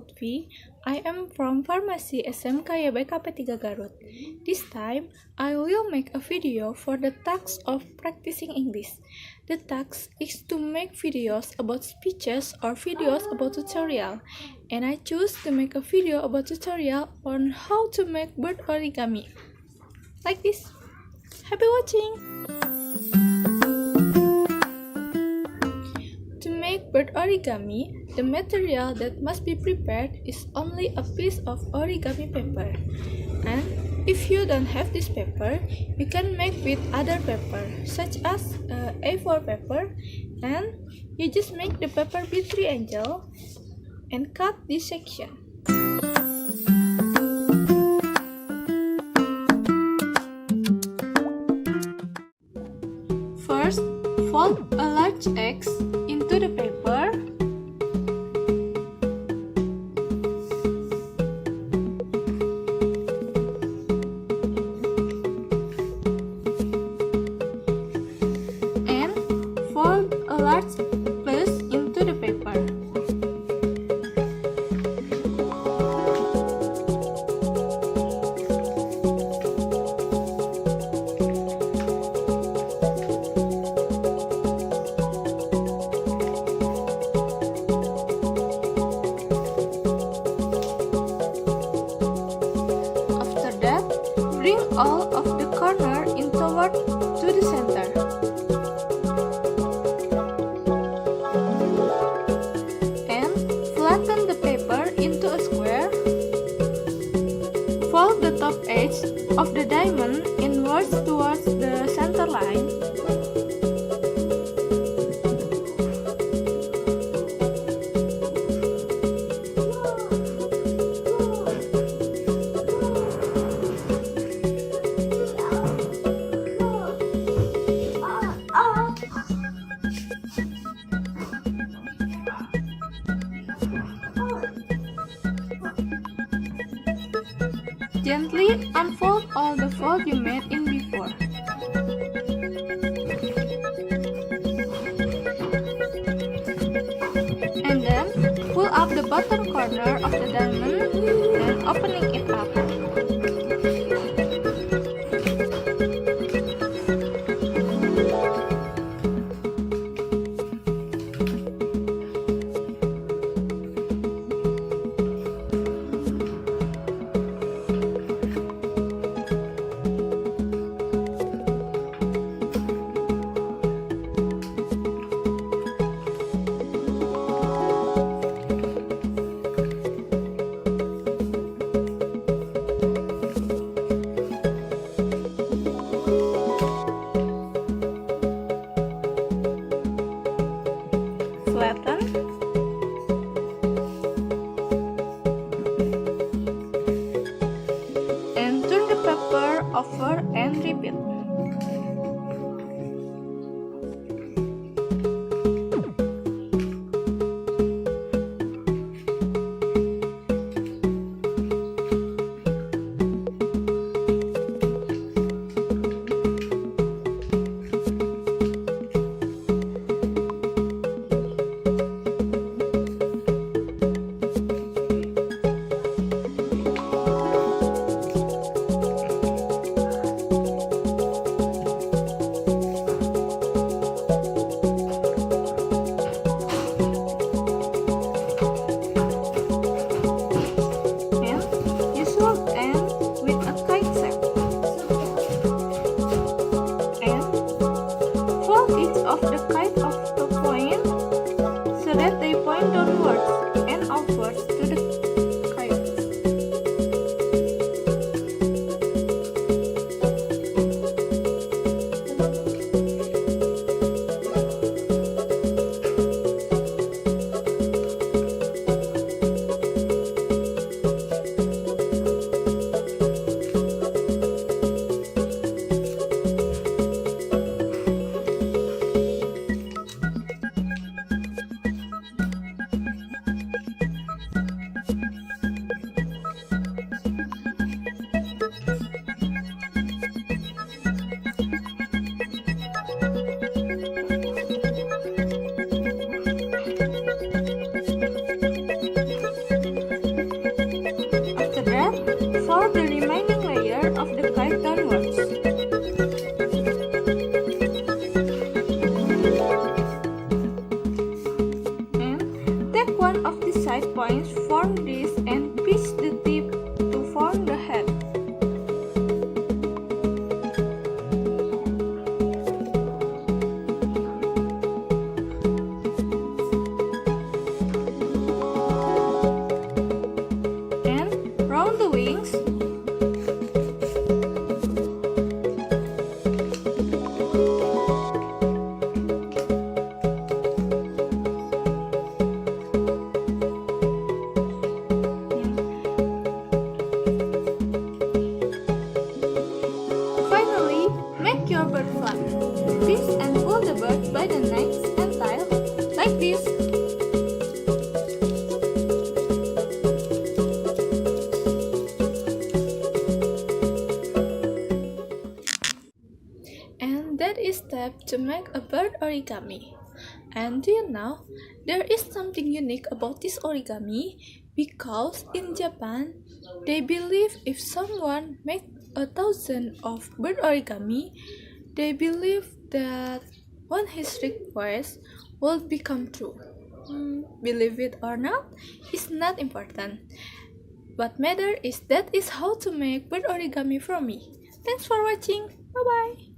Lutfi. I am from Pharmacy SMK YBKP 3 Garut. This time, I will make a video for the task of practicing English. The task is to make videos about speeches or videos about tutorial. And I choose to make a video about tutorial on how to make bird origami. Like this. Happy watching! To make bird origami, the material that must be prepared is only a piece of origami paper. And if you don't have this paper, you can make with other paper, such as A4 paper, and you just make the paper with triangle and cut this section. First, fold a large X into the paper. And fold a large plus into the paper. Bring all of the corner in toward to the center. And flatten the paper into a square. Fold the top edge of the diamond inwards towards the center line. Gently unfold all the fold you made in before. And then pull up the bottom corner of the diamond and opening it up. Flatten and turn the paper over and repeat. roll the remaining layer of the kite downwards. And take one of the side points, form this and pinch the tip to form the head. And round the wings. Finally, make your bird fly. Pinch and pull the bird by the neck and tail, like this. And that is step to make a bird origami. And do you know, there is something unique about this origami because in Japan, they believe if someone makes 1,000 of bird origami, they believe that one his request will become true. Believe it or not, it's not important. What matters is that is how to make bird origami from me. Thanks for watching. Bye bye.